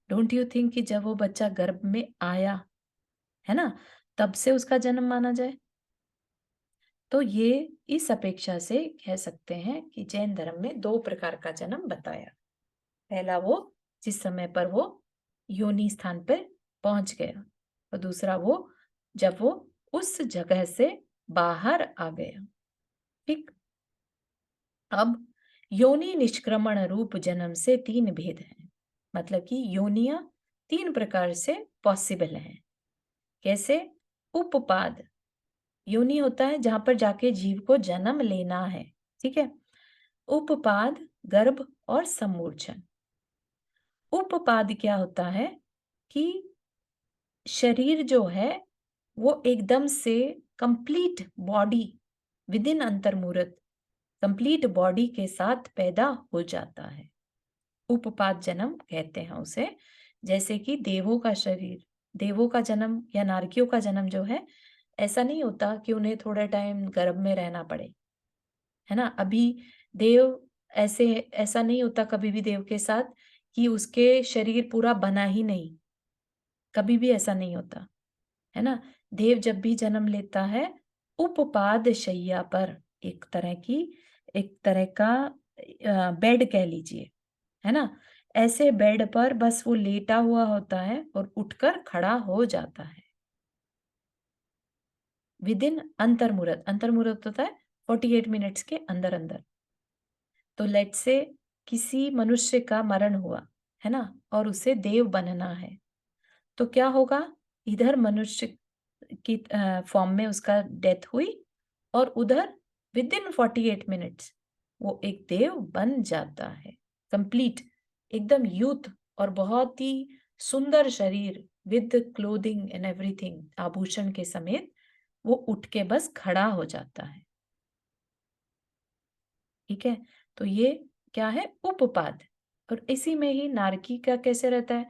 डोंट यू थिंक कि जब वो बच्चा गर्भ में आया, है ना? तब से उसका जन्म माना जाए? तो ये इस अपेक्षा से कह सकते हैं कि जैन धर्म में 2 प्रकार का जन्म बताया। पहला वो जिस समय पर वो योनि स्थान पर पहुंच गया, और दूसरा वो जब वो उस जगह से बाहर आ गया। ठीक? अब योनि निष्क्रमण रूप जन्म से 3 भेद हैं। मतलब कि योनियां 3 प्रकार से पॉसिबल हैं। कैसे? उपपाद योनि होता है जहां पर जाके जीव को जन्म लेना है। ठीक है? उपपाद, गर्भ और समूर्छन। उपपाद क्या होता है कि शरीर जो है वो एकदम से कंप्लीट बॉडी विद इन अंतर्मुहूर्त कंप्लीट बॉडी के साथ पैदा हो जाता है। उपपाद जन्म कहते हैं उसे। जैसे कि देवों का शरीर, देवों का जन्म या नारकियों का जन्म जो है, ऐसा नहीं होता कि उन्हें थोड़ा टाइम गर्भ में रहना पड़े, है ना? अभी देव ऐसे ऐसा नहीं होता कभी भी देव के साथ कि उसके शरीर पूरा बना ही नहीं, कभी भी ऐसा नहीं होता, है ना? देव जब भी जन्म लेता है, उपपाद शैया पर, एक तरह की एक तरह का बेड कह लीजिए, है ना? ऐसे बेड पर बस वो लेटा हुआ होता है और उठकर खड़ा हो जाता है। विदिन अंतर्मुहूर्त, अंतर्मुहूर्त होता है 48 मिनट्स के अंदर-अंदर। तो लेट्स से किसी मनुष्य का मरण हुआ, है ना? और उसे देव बनना है, तो क्या होगा? इधर मनुष्य की फॉर्म में उसका डेथ हुई और उधर विदिन 48 मिनट्स वो एक देव बन जाता है। कंप्लीट एकदम यूथ और बहुत ही सुंदर शरीर विद क्लोथिंग एंड एवरीथिंग, आभूषण के समेत वो उठ के बस खड़ा हो जाता है। ठीक है? तो ये क्या है? उपपाद। और इसी में ही नारकी का कैसे रहता है?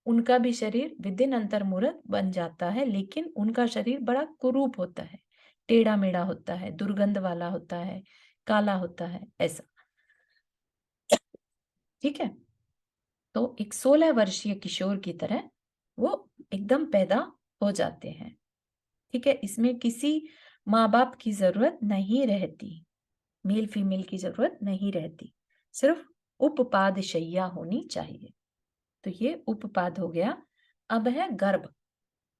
उनका भी शरीर विदिन अंतर्मुहूर्त बन जाता है, लेकिन उनका शरीर बड़ा कुरूप होता है, टेढ़ा-मेढ़ा होता है, दुर्गंध वाला होता है, काला होता है, ऐसा। ठीक है? तो एक 16 वर्षीय किशोर की तरह वो एकदम पैदा हो जाते हैं। ठीक है? इसमें किसी माँ-बाप की ज़रूरत नहीं रहती, मेल-फीमेल की ज़रूरत नहीं रहती, सिर्फ उपपाद शैया होनी चाहिए। तो ये उपपाद हो गया। अब है गर्भ।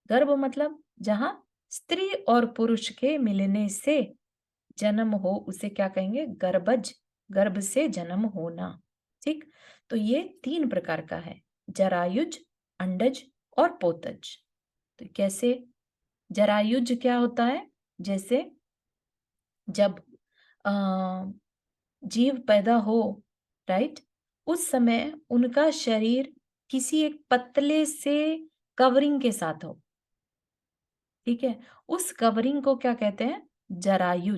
गर्भ मतलब जहाँ स्त्री और पुरुष के मिलने से जन्म हो, उसे क्या कहेंगे? गर्भज, गर्भ से जन्म होना। ठीक? तो ये 3 प्रकार का है, जरायुज, अंडज और पोतज। तो कैसे? जरायुज क्या होता है? जैसे जब अ, जीव पैदा हो, राइट? उस समय उनका शरीर किसी एक पतले से कवरिंग के साथ हो, ठीक है? उस कवरिंग को क्या कहते हैं? जरायु।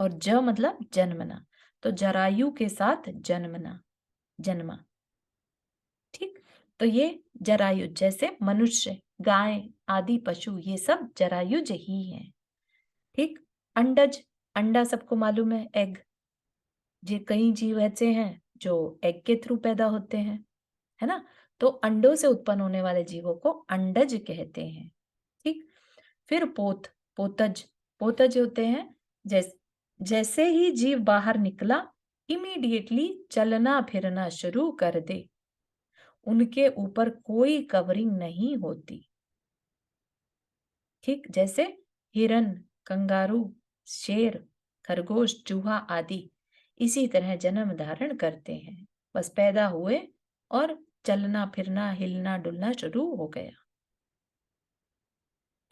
और मतलब जन्मना, तो जरायु के साथ जन्मना, जन्मा। ठीक? तो ये जरायुज, जैसे मनुष्य, गाय आदि पशु, ये सब जरायुज ही हैं। ठीक? अंडज, अंडा सबको मालूम है, एग। जे कई जीव ऐसे हैं जो एग के थ्रू पैदा होते हैं, है ना? तो अंडों से उत्पन्न होने वाले जीवों को अंडज कहते हैं। ठीक? फिर पोतज, पोतज होते हैं जैसे ही जीव बाहर निकला, इमीडिएटली चलना फिरना शुरू कर दे, उनके ऊपर कोई कवरिंग नहीं होती। ठीक? जैसे हिरन, कंगारू, शेर, खरगोश, चूहा आदि इसी तरह जन्म धारण करते हैं। बस पैदा हुए और चलना फिरना हिलना डुलना शुरू हो गया।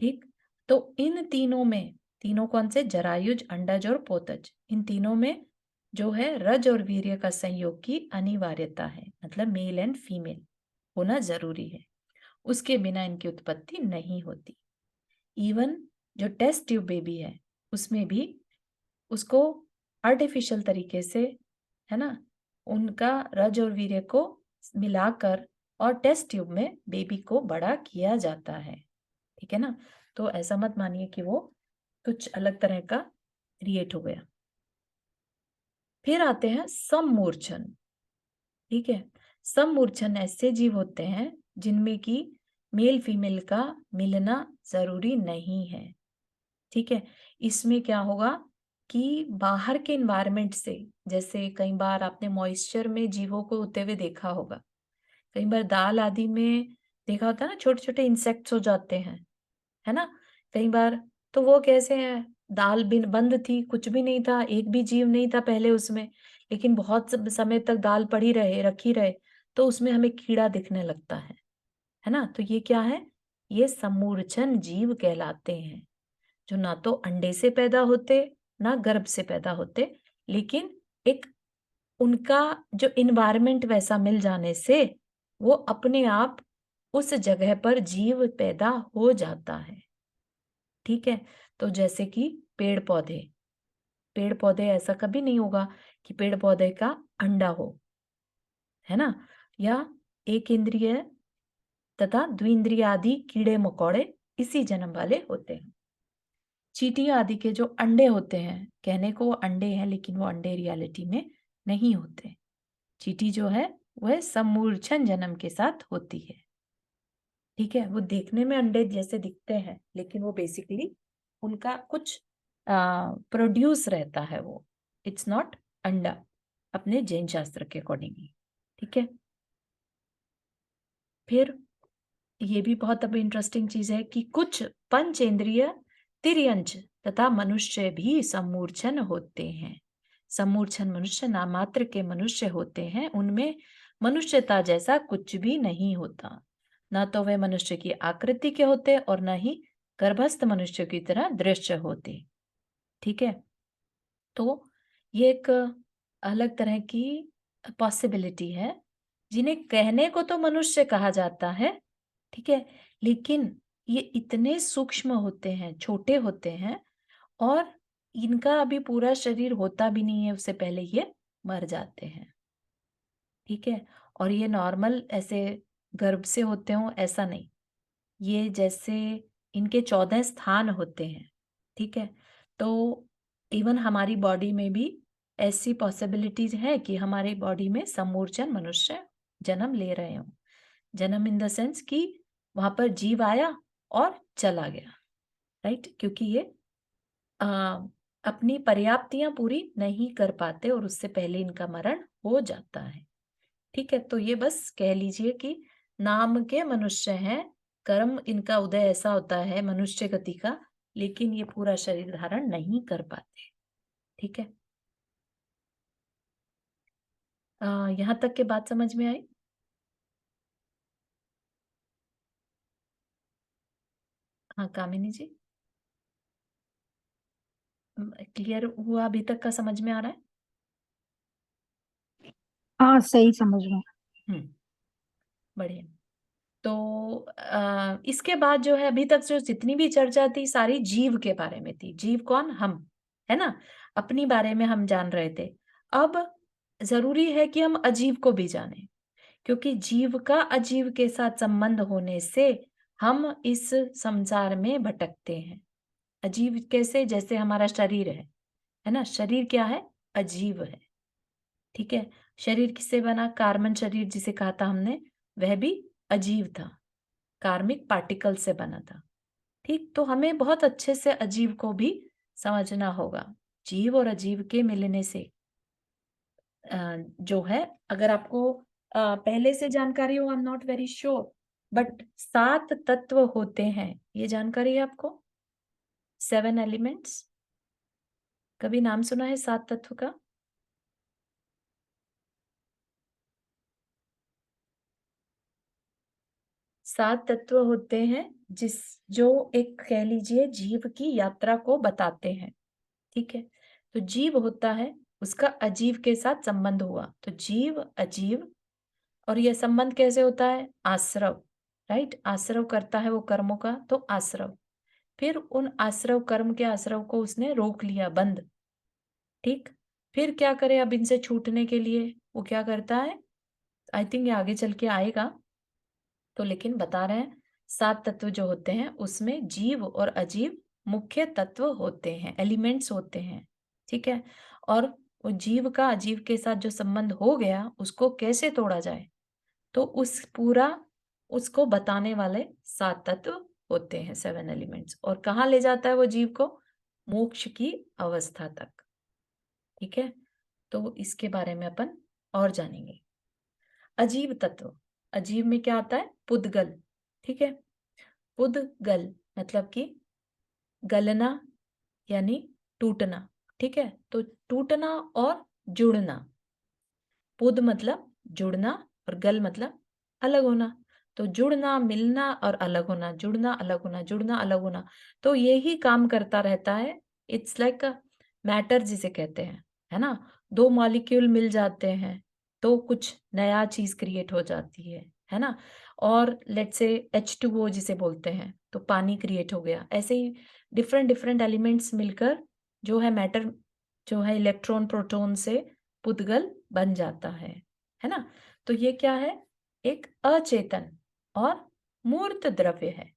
ठीक? तो इन तीनों में, तीनों कौन से? जरायुज, अंडज और पोतज। इन तीनों में जो है रज और वीर्य का संयोग की अनिवार्यता है, मतलब मेल एंड फीमेल होना जरूरी है, उसके बिना इनकी उत्पत्ति नहीं होती। इवन जो टेस्ट ट्यूब बेबी है, उसमें भी उसको आर्टिफिशियल तरीके से, है ना, उनका रज और वीर्य को मिलाकर और टेस्ट ट्यूब में बेबी को बड़ा किया जाता है। ठीक है ना? तो ऐसा मत मानिए कि वो कुछ अलग तरह का क्रिएट हो गया। फिर आते हैं सममूर्छन। ठीक है? सममूर्छन ऐसे जीव होते हैं जिनमें कि मेल फीमेल का मिलना जरूरी नहीं है। ठीक है? इसमें क्या होगा कि बाहर के एनवायरनमेंट से, जैसे कई बार आपने मॉइस्चर में जीवों को होते हुए देखा होगा, कई बार दाल आदि में देखा होता है ना, छोटे छोटे इंसेक्ट्स हो जाते हैं, है ना? कई बार तो वो कैसे हैं? दाल बिन बंद थी, कुछ भी नहीं था, एक भी जीव नहीं था पहले उसमें, लेकिन बहुत समय तक दाल पड़ी रहे, रखी रहे, तो उसमें हमें कीड़ा दिखने लगता है ना? तो ये क्या है? ये समूर्छन जीव कहलाते हैं, जो ना तो अंडे से पैदा होते, ना गर्भ से पैदा होते, लेकिन एक उनका जो इन्वायरमेंट वैसा मिल जाने से वो अपने आप उस जगह पर जीव पैदा हो जाता है। ठीक है, तो जैसे कि पेड़ पौधे, पेड़ पौधे ऐसा कभी नहीं होगा कि पेड़ पौधे का अंडा हो, है ना? या एक इंद्रिय तथा द्विंद्रिय आदि कीड़े मकोड़े इसी जन्म वाले होते हैं। चींटियां आदि के जो अंडे होते हैं, कहने को वो अंडे हैं लेकिन वो अंडे रियलिटी में नहीं होते। चींटी जो है वह समूर्छन जन्म के साथ होती है। ठीक है, वो देखने में अंडे जैसे दिखते हैं लेकिन वो बेसिकली उनका कुछ प्रोड्यूस रहता है, वो इट्स नॉट अंडा अपने जैन शास्त्र के अकॉर्डिंगली। ठीक है, फिर ये भी बहुत अब इंटरेस्टिंग चीज है कि कुछ पंचेंद्रिय तिर्यंच तथा मनुष्य भी समूर्छन होते हैं। समूर्छन मनुष्य नामात्र के मनुष्य होते हैं, उनमें मनुष्यता जैसा कुछ भी नहीं होता। न तो वे मनुष्य की आकृति के होते और न ही गर्भस्थ मनुष्य की तरह दृश्य होते। ठीक है, तो ये एक अलग तरह की पॉसिबिलिटी है, जिन्हें कहने को तो मनुष्य कहा जाता है, ठीक है, लेकिन ये इतने सूक्ष्म होते हैं, छोटे होते हैं और इनका अभी पूरा शरीर होता भी नहीं है, उससे पहले ये मर जाते हैं। ठीक है, और ये नॉर्मल ऐसे गर्भ से होते हो ऐसा नहीं, ये जैसे इनके 14 स्थान होते हैं। ठीक है, तो इवन हमारी बॉडी में भी ऐसी पॉसिबिलिटीज है कि हमारी बॉडी में समूर्छन मनुष्य जन्म ले रहे हो। जन्म इन द सेंस कि वहां पर जीव आया और चला गया, राइट, क्योंकि ये आ, अपनी पर्याप्तियां पूरी नहीं कर पाते और उससे पहले इनका मरण हो जाता है। ठीक है, तो ये बस कह लीजिए कि नाम के मनुष्य हैं, कर्म इनका उदय ऐसा होता है मनुष्य गति का, लेकिन ये पूरा शरीर धारण नहीं कर पाते। ठीक है, यहाँ तक के बात समझ में आई? हाँ कामिनी जी, क्लियर हुआ अभी तक का? समझ में आ रहा है? हाँ, सही समझ रहा हूँ। हम्म, बढ़िया। तो इसके बाद जो है अभी तक जो जितनी भी चर्चा थी सारी जीव के बारे में थी। जीव कौन? हम, है ना, अपनी बारे में हम जान रहे थे। अब जरूरी है कि हम अजीव को भी जाने, क्योंकि जीव का अजीव के साथ संबंध होने से हम इस संसार में भटकते हैं। अजीव कैसे? जैसे हमारा शरीर है ना, शरीर क्या है? अजीव है। ठीक है, शरीर किससे बना? कार्बन शरीर जिसे कहा था हमने, वह भी अजीव था, कार्मिक पार्टिकल से बना था। ठीक, तो हमें बहुत अच्छे से अजीव को भी समझना होगा। जीव और अजीव के मिलने से जो है, अगर आपको पहले से जानकारी हो, I am not very sure, but 7 तत्व होते हैं, ये जानकारी है आपको? 7 एलिमेंट्स, कभी नाम सुना है 7 तत्व का? 7 तत्व होते हैं जिस जो एक कह लीजिए जीव की यात्रा को बताते हैं। ठीक है, तो जीव होता है, उसका अजीव के साथ संबंध हुआ, तो जीव अजीव। और यह संबंध कैसे होता है? आश्रव, राइट, आश्रव करता है वो कर्मों का, तो आश्रव। फिर उन आश्रव कर्म के आश्रव को उसने रोक लिया, बंद। ठीक, फिर क्या करे अब इनसे छूटने के लिए? वो क्या करता है, आई थिंक ये आगे चल के आएगा, तो लेकिन बता रहे हैं 7 तत्व जो होते हैं उसमें जीव और अजीव मुख्य तत्व होते हैं, एलिमेंट्स होते हैं। ठीक है, और वो जीव का अजीव के साथ जो संबंध हो गया उसको कैसे तोड़ा जाए, तो उस पूरा उसको बताने वाले 7 तत्व होते हैं, 7 एलिमेंट्स। और कहाँ ले जाता है वो जीव को? मोक्ष की अवस्था तक। ठीक है, तो इसके बारे में अपन और जानेंगे। अजीव तत्व, अजीव में क्या आता है? पुद्गल। ठीक है, पुद्गल मतलब कि गलना यानी टूटना। ठीक है, तो टूटना और जुड़ना। पुद मतलब जुड़ना और गल मतलब अलग होना। तो जुड़ना, मिलना और अलग होना, जुड़ना अलग होना, जुड़ना अलग होना, तो यही काम करता रहता है। इट्स लाइक मैटर जिसे कहते हैं, है ना, दो मॉलिक्यूल मिल जाते हैं तो कुछ नया चीज क्रिएट हो जाती है है ना? और लेट्स से H2O जिसे बोलते हैं, तो पानी क्रिएट हो गया। ऐसे ही डिफरेंट डिफरेंट एलिमेंट्स मिलकर जो है मैटर, जो है इलेक्ट्रॉन प्रोटॉन से पुद्गल बन जाता है ना? तो ये क्या है? एक अचेतन और मूर्त द्रव्य है।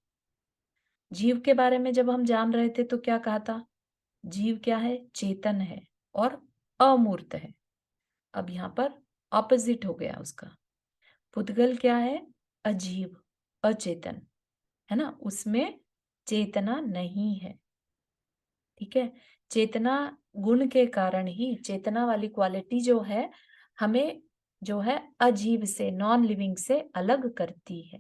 जीव के बारे में जब हम जान रहे थे तो क्या कहा था? जीव क्या है? चेतन है और अमूर्त है। अब यहाँ पर ऑपोजिट हो गया उसका। पुद्गल क्या है? अजीव, अचेतन, है ना? उसमें चेतना नहीं है। ठीक है? चेतना गुण के कारण ही, चेतना वाली क्वालिटी जो है हमें जो है अजीव से, नॉन लिविंग से अलग करती है।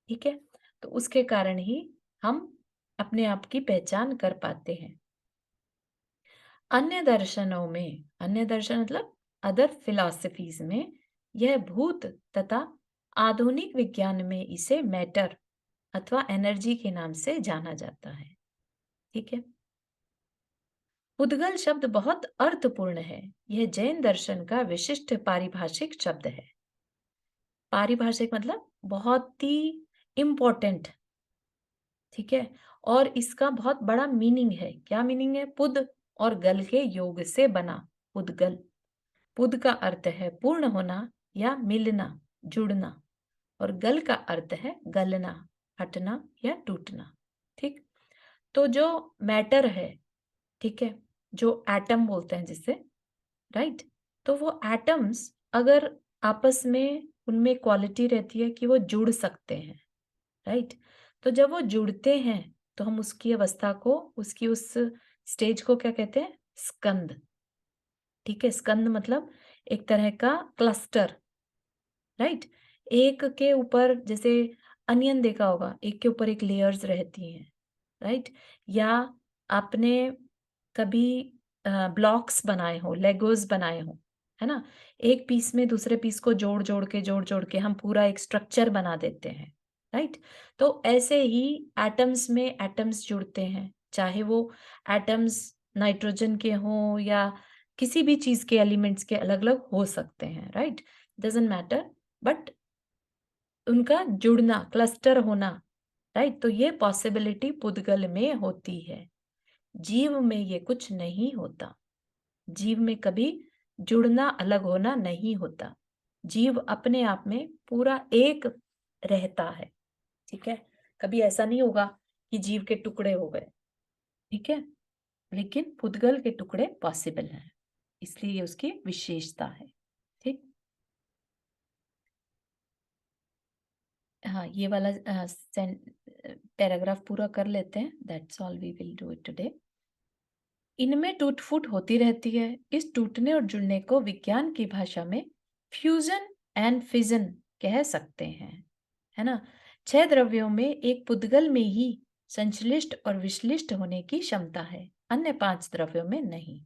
ठीक है? तो उसके कारण ही हम अपने आप की पहचान कर पाते हैं। अन्य दर्शनों में, अन्य दर्शन मतलब अदर फिलॉसफीज में, यह भूत तथा आधुनिक विज्ञान में इसे मैटर अथवा एनर्जी के नाम से जाना जाता है। ठीक है? पुद्गल शब्द बहुत अर्थपूर्ण है। यह जैन दर्शन का विशिष्ट पारिभाषिक शब्द है। पारिभाषिक मतलब बहुत ही इम्पोर्टेंट। ठीक है? और इसका बहुत बड़ा मीनिंग है। क्या मीनिंग है? पुद और गल के योग से बना पुद्गल। पुद का अर्थ है पूर्ण होना या मिलना, जुड़ना, और गल का अर्थ है गलना, हटना या टूटना। ठीक? तो जो मैटर है, ठीक है, जो एटम बोलते हैं जिसे, राइट? तो वो एटम्स अगर आपस में, उनमें क्वालिटी रहती है कि वो जुड़ सकते हैं, राइट? तो जब वो जुड़ते हैं तो हम उसकी अवस्था को, उसकी उस स्टेज को क्या कहते हैं? स्कंद। ठीक है? स्कंद मतलब एक तरह का क्लस्टर, राइट? एक के ऊपर, जैसे अनियन देखा होगा, एक के ऊपर एक लेयर्स रहती हैं, राइट? या आपने कभी ब्लॉक्स बनाए हो, लेगोस बनाए हो, है ना? एक पीस में दूसरे पीस को जोड़ जोड़ के हम पूरा एक स्ट्रक्चर बना देते हैं, राइट? तो ऐसे ही एटम्स में एटम्स जुड़ते हैं, चाहे वो एटम्स नाइट्रोजन के हों या किसी भी चीज के एलिमेंट्स के अलग अलग हो सकते हैं, राइट? डजंट मैटर, बट उनका जुड़ना, क्लस्टर होना, राइट? तो ये पॉसिबिलिटी पुद्गल में होती है। जीव में ये कुछ नहीं होता। जीव में कभी जुड़ना, अलग होना नहीं होता। जीव अपने आप में पूरा एक रहता है। ठीक है? कभी ऐसा नहीं होगा कि जीव के टुकड़े हो गए। ठीक है? लेकिन पुद्गल के टुकड़े पॉसिबल हैं, इसलिए ये उसकी विशेषता है। ठीक? हाँ, ये वाला पैराग्राफ पूरा कर लेते हैं। That's all we will do it today. इनमें टूट फूट होती रहती है। इस टूटने और जुड़ने को विज्ञान की भाषा में फ्यूजन एंड फिजन कह सकते हैं, है ना? 6 द्रव्यों में एक पुद्गल में ही संश्लिष्ट और विश्लिष्ट होने की क्षमता है, अन्य 5 द्रव्यों में नहीं।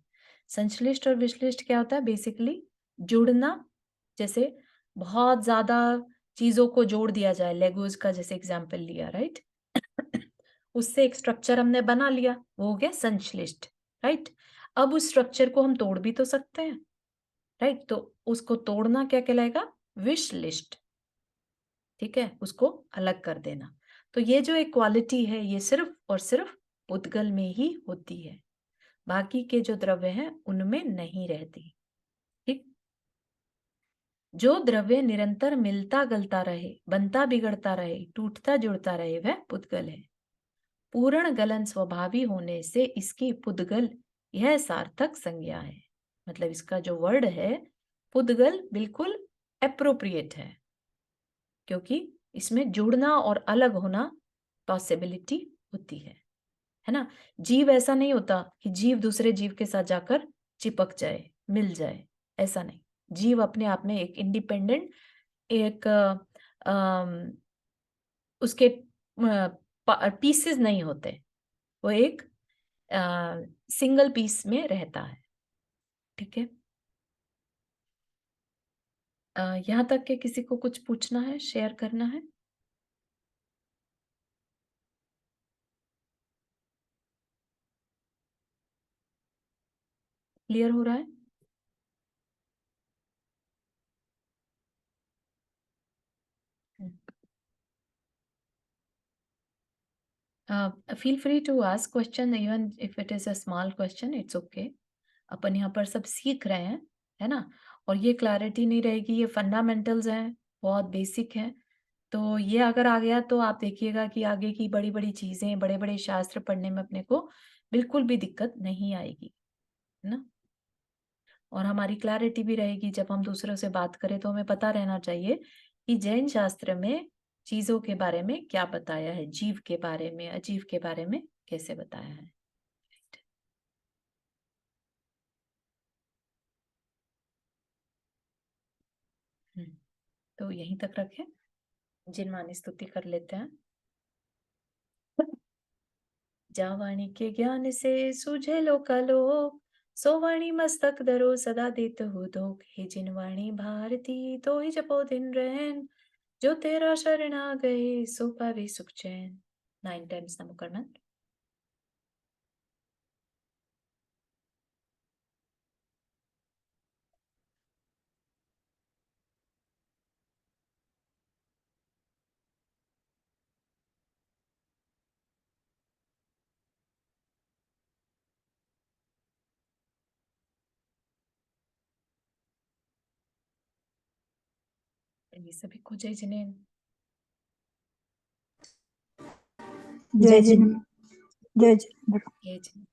संश्लिष्ट और विश्लिष्ट क्या होता है? बेसिकली जुड़ना, जैसे बहुत ज्यादा चीजों को जोड़ दिया जाए, लेगोज का जैसे एग्जाम्पल लिया, राइट? उससे एक स्ट्रक्चर हमने बना लिया, वो हो गया संश्लिष्ट, राइट? अब उस स्ट्रक्चर को हम तोड़ भी तो सकते हैं, राइट? तो उसको तोड़ना क्या कहलाएगा? विश्लिष्ट। ठीक है? उसको अलग कर देना। तो ये जो एक क्वालिटी है, ये सिर्फ और सिर्फ पुद्गल में ही होती है, बाकी के जो द्रव्य हैं उनमें नहीं रहती। ठीक? जो द्रव्य निरंतर मिलता गलता रहे, बनता बिगड़ता रहे, टूटता जुड़ता रहे, वह पुद्गल है। पूर्ण गलन स्वभावी होने से इसकी पुद्गल यह सार्थक संज्ञा है। मतलब इसका जो वर्ड है पुद्गल बिल्कुल एप्रोप्रिएट है, क्योंकि इसमें जुड़ना और अलग होना पॉसिबिलिटी होती है ना? जीव ऐसा नहीं होता कि जीव दूसरे जीव के साथ जाकर चिपक जाए, मिल जाए, ऐसा नहीं। जीव अपने आप में एक इंडिपेंडेंट, एक उसके पीसेस नहीं होते, वो एक सिंगल पीस में रहता है। ठीक है? यहाँ तक के किसी को कुछ पूछना है, शेयर करना है? क्लियर हो रहा है? Feel free to ask question, even if it is a small question, it's okay. अपन यहाँ पर सब सीख रहे हैं, है ना? और ये क्लैरिटी नहीं रहेगी, ये फंडामेंटल्स हैं, बहुत बेसिक हैं। तो ये अगर आ गया तो आप देखिएगा कि आगे की बड़ी-बड़ी चीज़ें, बड़े-बड़े शास्त्र पढ़ने में अपने को बिल्कुल भी दिक्कत नहीं आएगी, है ना? और हमारी क्लैरिटी भी रहेगी, जब हम दूसरों से बात करें तो हमें पता रहना चाहिए कि जैन शास्त्र में चीज़ों के बारे में क्या बताया है, जीव के बारे में, अजीव के बारे में कैसे बताया है। हुँ, तो यहीं तक रखें, जिनवानी स्तुति कर लेते हैं। जा वाणी के ज्ञान से सूझे लोकालोक, सो वाणी मस्तक धरो सदा देत हो दोख। हे जिन वाणी भारती तो ही जपो दिन रैन, जो तेरा शरण आ गए सो पावे सुख चैन। 9 टाइम्स नमो करनाथ। ये सभी को जय जिनेन्द्र। जय जिन जय जिन जय जिनेन्द्र।